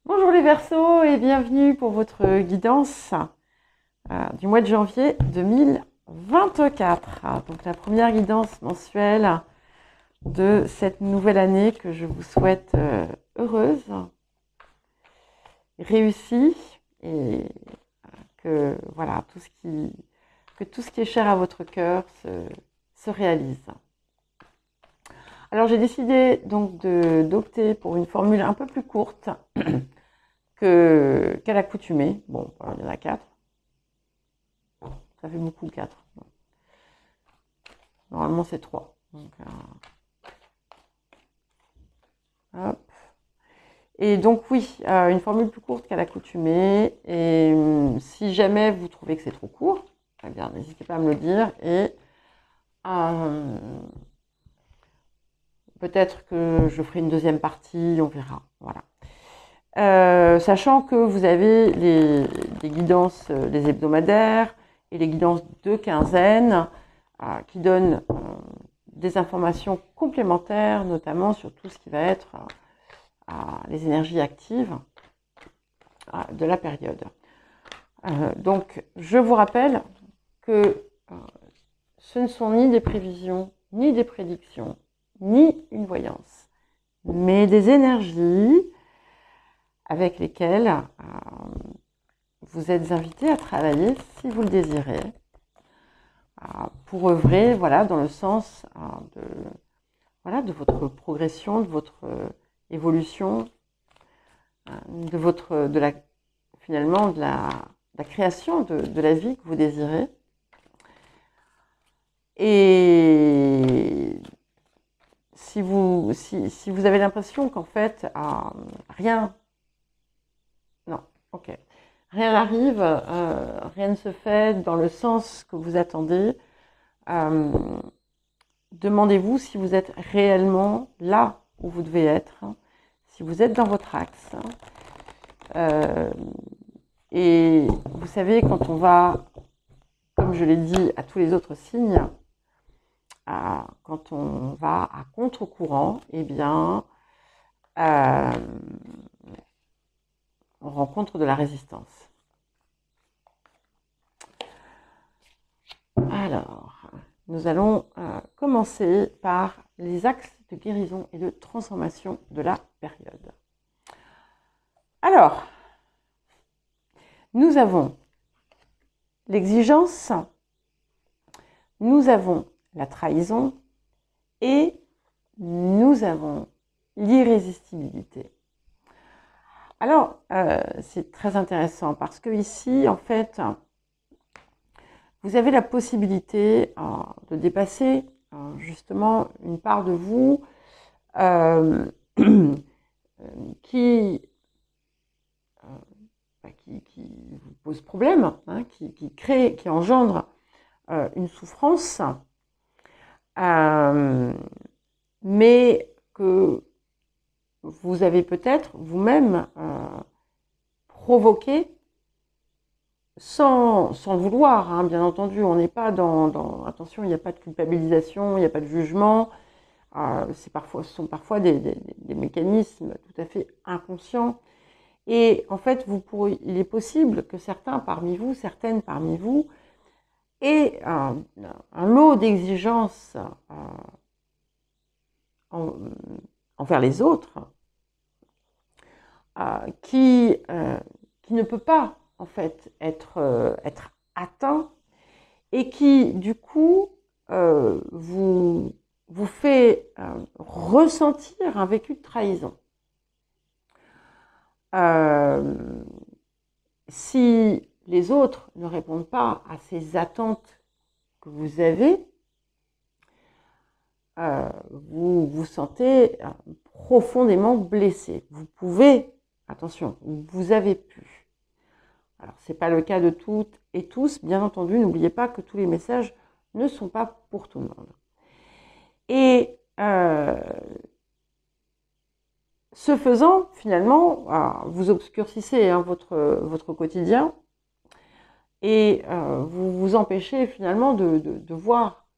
Bonjour les Verseaux et bienvenue pour votre guidance du mois de janvier 2024. Donc la première guidance mensuelle de cette nouvelle année que je vous souhaite heureuse, réussie et que voilà tout ce qui est cher à votre cœur se réalise. Alors j'ai décidé donc d'opter pour une formule un peu plus courte qu'à l'accoutumée. Bon, il y en a 4. Ça fait beaucoup 4. Normalement c'est 3. Donc, hop. Et donc oui, une formule plus courte qu'à l'accoutumée. Et si jamais vous trouvez que c'est trop court, eh bien n'hésitez pas à me le dire. Et peut-être que je ferai une deuxième partie, on verra. Voilà. Sachant que vous avez les guidances, les hebdomadaires et les guidances de quinzaine qui donnent des informations complémentaires, notamment sur tout ce qui va être les énergies actives de la période. Donc, je vous rappelle que ce ne sont ni des prévisions, ni des prédictions, ni une voyance, mais des énergies avec lesquelles vous êtes invité à travailler si vous le désirez, pour œuvrer dans le sens de votre progression, de votre évolution, finalement de la création de la vie que vous désirez. Et si vous avez l'impression qu'en fait rien n'arrive, rien ne se fait dans le sens que vous attendez, demandez-vous si vous êtes réellement là où vous devez être, si vous êtes dans votre axe. Et vous savez, quand on va, comme je l'ai dit à tous les autres signes, quand on va à contre-courant, eh bien, on rencontre de la résistance. Alors, nous allons commencer par les axes de guérison et de transformation de la période. Alors, nous avons l'exigence, nous avons la trahison et nous avons l'irrésistibilité. Alors, c'est très intéressant parce que ici, en fait, vous avez la possibilité de dépasser justement une part de vous qui vous pose problème, qui engendre une souffrance, mais que vous avez peut-être vous-même provoqué sans le vouloir, bien entendu. On n'est pas attention, il n'y a pas de culpabilisation, il n'y a pas de jugement. Ce sont parfois des mécanismes tout à fait inconscients. Et en fait, il est possible que certaines parmi vous, aient un lot d'exigences envers les autres qui ne peut pas en fait être atteint et qui du coup vous fait ressentir un vécu de trahison. Si les autres ne répondent pas à ces attentes que vous avez, vous vous sentez profondément blessé. Vous pouvez, attention, vous avez pu. Alors, ce n'est pas le cas de toutes et tous, bien entendu, n'oubliez pas que tous les messages ne sont pas pour tout le monde. Et ce faisant, finalement, vous obscurcissez votre quotidien et vous vous empêchez finalement de voir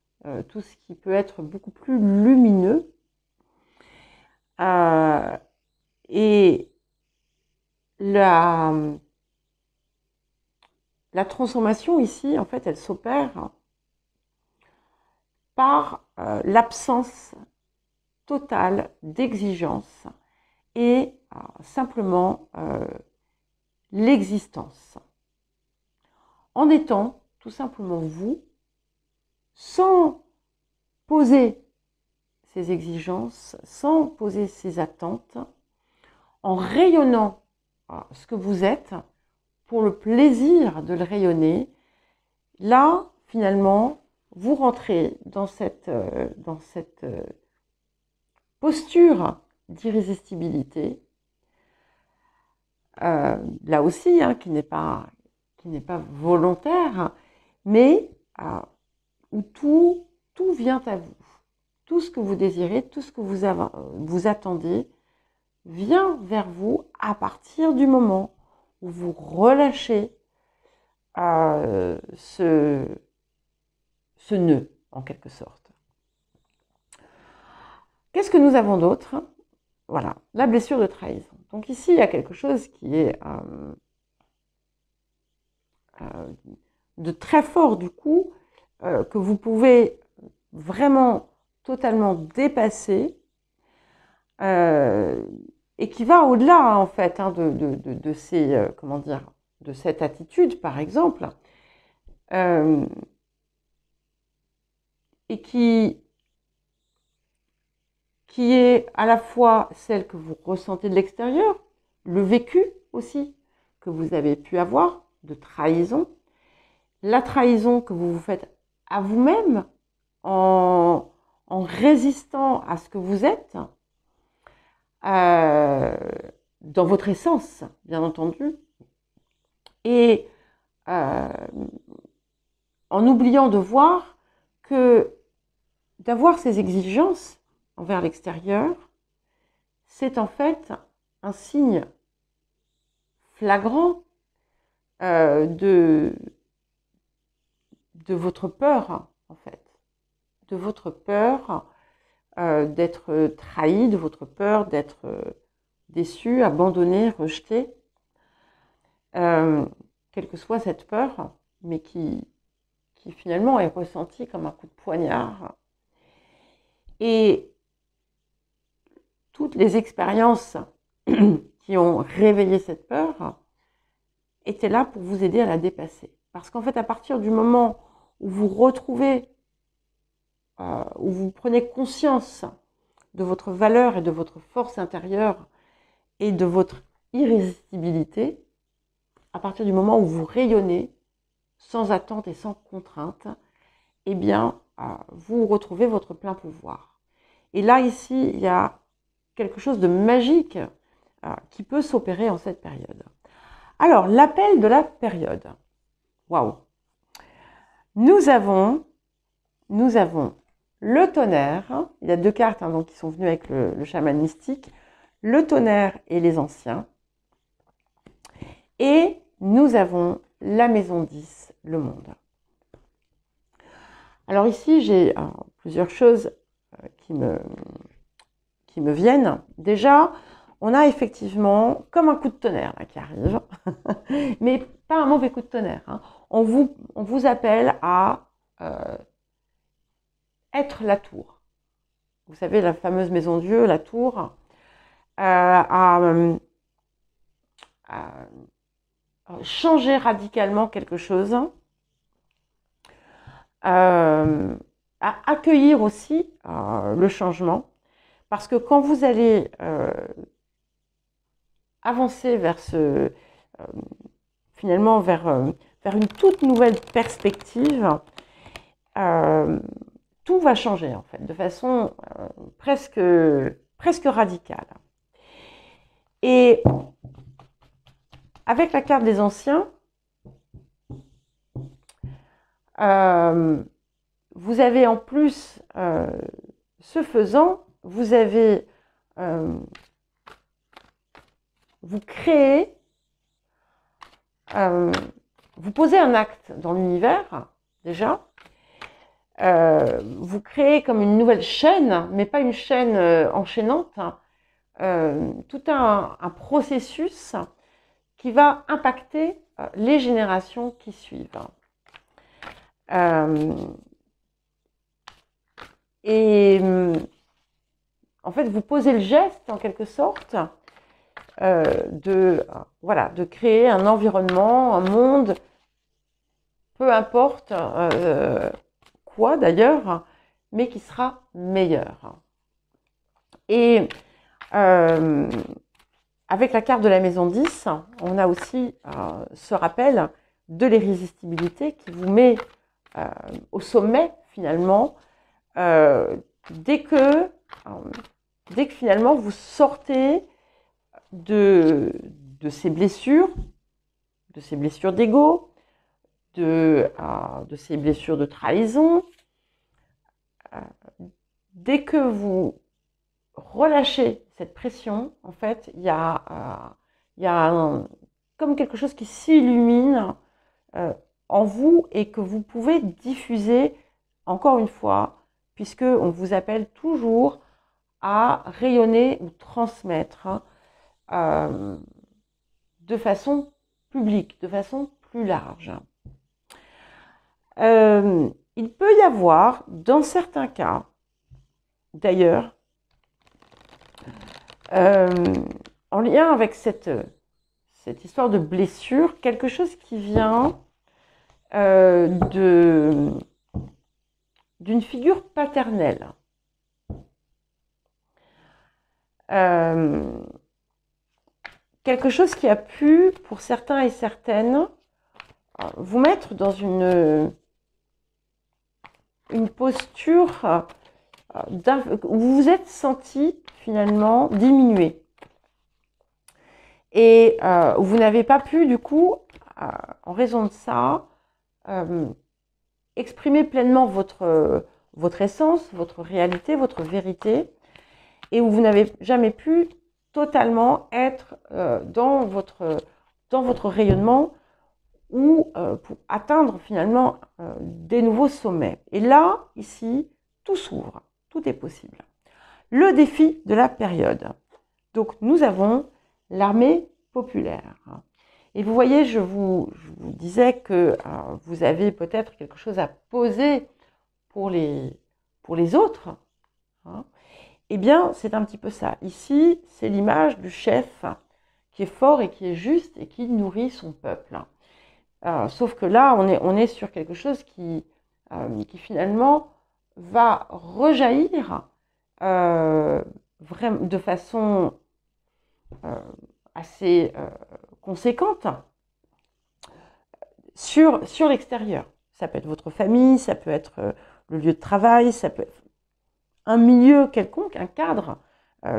tout ce qui peut être beaucoup plus lumineux. Et la transformation ici, en fait, elle s'opère par l'absence totale d'exigence et simplement l'existence. En étant tout simplement vous, sans poser ces exigences, sans poser ces attentes, en rayonnant ce que vous êtes pour le plaisir de le rayonner, là, finalement, vous rentrez dans cette posture d'irrésistibilité, là aussi, qui n'est pas volontaire, mais où tout vient à vous. Tout ce que vous désirez, tout ce que vous attendez, vient vers vous à partir du moment où vous relâchez ce nœud, en quelque sorte. Qu'est-ce que nous avons d'autre? Voilà, la blessure de trahison. Donc ici, il y a quelque chose qui est de très fort du coup, que vous pouvez vraiment totalement dépasser et qui va au-delà en fait de ces comment dire, de cette attitude par exemple, et qui est à la fois celle que vous ressentez de l'extérieur, le vécu aussi que vous avez pu avoir de trahison, la trahison que vous vous faites à vous-même en résistant à ce que vous êtes, dans votre essence, bien entendu, et en oubliant de voir que d'avoir ces exigences envers l'extérieur, c'est en fait un signe flagrant de votre peur, en fait, de votre peur d'être trahi, de votre peur d'être déçu, abandonné, rejeté, quelle que soit cette peur, mais qui finalement est ressentie comme un coup de poignard. Et toutes les expériences qui ont réveillé cette peur étaient là pour vous aider à la dépasser. Parce qu'en fait, à partir du moment où vous retrouvez, où vous prenez conscience de votre valeur et de votre force intérieure et de votre irrésistibilité, à partir du moment où vous rayonnez sans attente et sans contrainte, eh bien, vous retrouvez votre plein pouvoir. Et là, ici, il y a quelque chose de magique qui peut s'opérer en cette période. Alors, l'appel de la période. Waouh! Nous avons le tonnerre. Il y a deux cartes donc, qui sont venues avec le chaman mystique. Le tonnerre et les anciens. Et nous avons la maison 10, le monde. Alors ici, j'ai plusieurs choses qui me viennent. Déjà, on a effectivement comme un coup de tonnerre là, qui arrive, mais pas un mauvais coup de tonnerre. On vous appelle à être la tour. Vous savez, la fameuse maison Dieu, la tour, à changer radicalement quelque chose, à accueillir aussi le changement. Parce que quand vous allez avancer vers finalement vers une toute nouvelle perspective, tout va changer en fait, de façon presque radicale. Et avec la carte des anciens, vous avez en plus, ce faisant, vous avez, vous créez, vous posez un acte dans l'univers, déjà. Vous créez comme une nouvelle chaîne, mais pas une chaîne enchaînante, tout un processus qui va impacter les générations qui suivent. En fait, vous posez le geste, en quelque sorte, de créer un environnement, un monde, peu importe quoi d'ailleurs, mais qui sera meilleur. Et avec la carte de la maison 10, on a aussi ce rappel de l'irrésistibilité qui vous met au sommet, finalement, dès que finalement vous sortez de ces blessures d'ego, de ces blessures de trahison. Dès que vous relâchez cette pression, en fait, il y a comme quelque chose qui s'illumine en vous et que vous pouvez diffuser, encore une fois, puisque on vous appelle toujours à rayonner ou transmettre de façon publique, de façon plus large. Il peut y avoir, dans certains cas, d'ailleurs, en lien avec cette histoire de blessure, quelque chose qui vient d'une figure paternelle. Quelque chose qui a pu, pour certains et certaines, vous mettre dans une posture où vous vous êtes senti finalement diminué. Et vous n'avez pas pu, du coup, en raison de ça, exprimer pleinement votre essence, votre réalité, votre vérité, et où vous n'avez jamais pu totalement être dans votre rayonnement ou pour atteindre finalement des nouveaux sommets. Et là, ici, tout s'ouvre, tout est possible. Le défi de la période. Donc, nous avons l'armée populaire. Et vous voyez, je vous disais que vous avez peut-être quelque chose à poser pour les autres. Hein. Eh bien, c'est un petit peu ça. Ici, c'est l'image du chef qui est fort et qui est juste et qui nourrit son peuple. Sauf que là, on est sur quelque chose qui finalement va rejaillir vraiment de façon assez conséquente sur l'extérieur. Ça peut être votre famille, ça peut être le lieu de travail, ça peut être un milieu quelconque, un cadre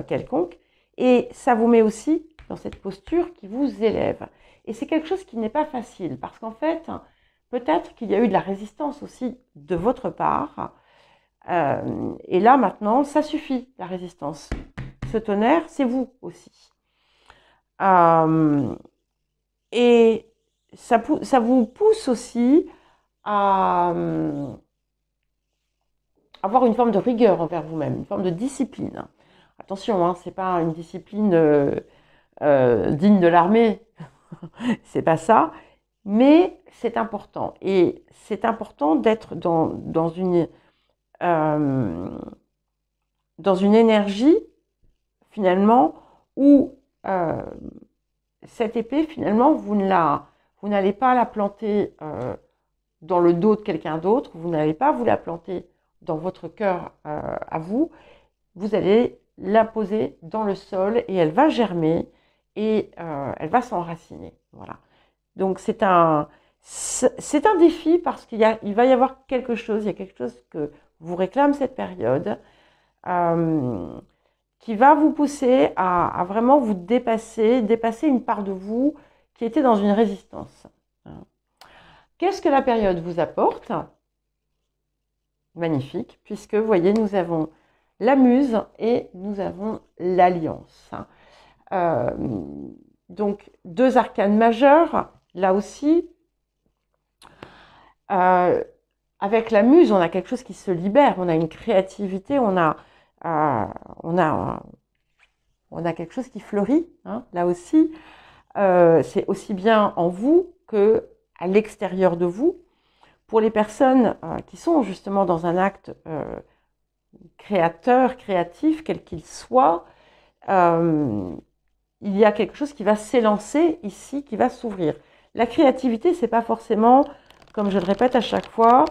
quelconque, et ça vous met aussi dans cette posture qui vous élève. Et c'est quelque chose qui n'est pas facile, parce qu'en fait, peut-être qu'il y a eu de la résistance aussi de votre part, et là maintenant, ça suffit, la résistance. Ce tonnerre, c'est vous aussi. Et ça vous pousse aussi à avoir une forme de rigueur envers vous-même, une forme de discipline. Attention, hein, c'est pas une discipline digne de l'armée, c'est pas ça, mais c'est important. Et c'est important d'être dans une énergie, finalement, où cette épée, finalement, vous n'allez pas la planter dans le dos de quelqu'un d'autre, vous n'allez pas vous la planter dans votre cœur à vous, vous allez la poser dans le sol et elle va germer et elle va s'enraciner. Voilà. Donc c'est un défi parce qu'il va y avoir quelque chose, il y a quelque chose que vous réclame cette période qui va vous pousser à vraiment vous dépasser une part de vous qui était dans une résistance. Qu'est-ce que la période vous apporte ? Magnifique, puisque vous voyez, nous avons la muse et nous avons l'alliance. Donc, deux arcanes majeures, là aussi. Avec la muse, on a quelque chose qui se libère, on a une créativité, on a quelque chose qui fleurit, hein, là aussi. c'est aussi bien en vous que à l'extérieur de vous. Pour les personnes qui sont justement dans un acte créateur, créatif, quel qu'il soit, il y a quelque chose qui va s'élancer ici, qui va s'ouvrir. La créativité, c'est pas forcément, comme je le répète à chaque fois,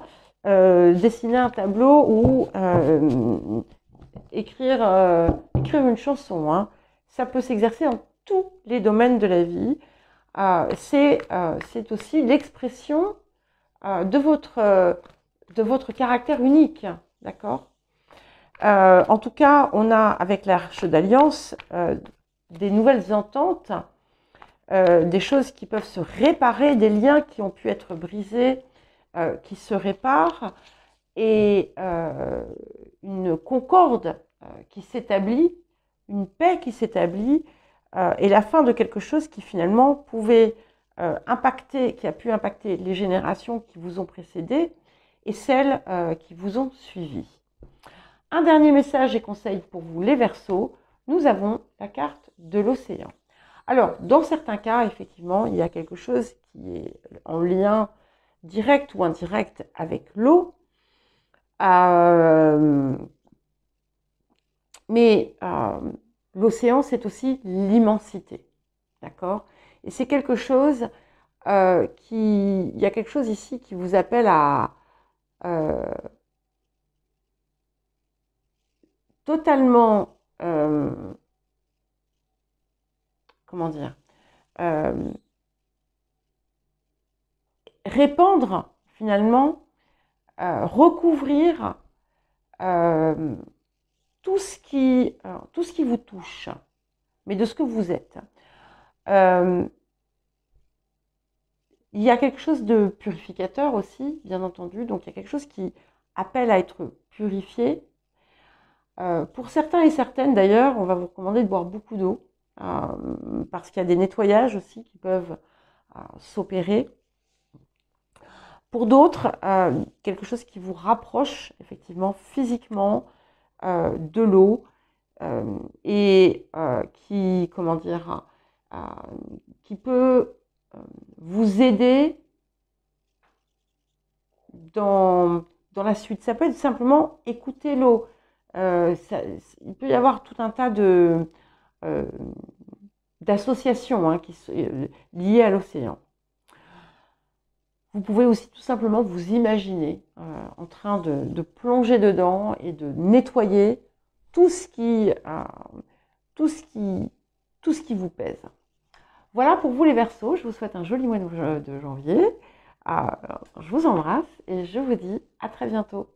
dessiner un tableau ou écrire une chanson. Hein. Ça peut s'exercer en tous les domaines de la vie. C'est aussi l'expression de votre caractère unique, d'accord? En tout cas, on a avec l'Arche d'Alliance des nouvelles ententes, des choses qui peuvent se réparer, des liens qui ont pu être brisés, qui se réparent, et une concorde qui s'établit, une paix qui s'établit, et la fin de quelque chose qui finalement pouvait impacter, qui a pu impacter les générations qui vous ont précédé et celles qui vous ont suivi. Un dernier message et conseil pour vous les Verseaux, nous avons la carte de l'océan. Alors, dans certains cas, effectivement, il y a quelque chose qui est en lien direct ou indirect avec l'eau. Mais l'océan, c'est aussi l'immensité. D'accord? Et c'est quelque chose il y a quelque chose ici qui vous appelle à totalement, comment dire, répandre finalement, recouvrir tout ce qui vous touche, mais de ce que vous êtes. Il y a quelque chose de purificateur aussi, bien entendu, donc il y a quelque chose qui appelle à être purifié. Pour certains et certaines d'ailleurs, on va vous recommander de boire beaucoup d'eau, parce qu'il y a des nettoyages aussi qui peuvent s'opérer. Pour d'autres, quelque chose qui vous rapproche effectivement physiquement de l'eau et qui, comment dire, qui peut vous aider dans la suite. Ça peut être simplement écouter l'eau. Il peut y avoir tout un tas d'associations qui sont liées à l'océan. Vous pouvez aussi tout simplement vous imaginer en train de plonger dedans et de nettoyer tout ce qui vous pèse. Voilà pour vous les Verseaux, je vous souhaite un joli mois de janvier. Je vous embrasse et je vous dis à très bientôt.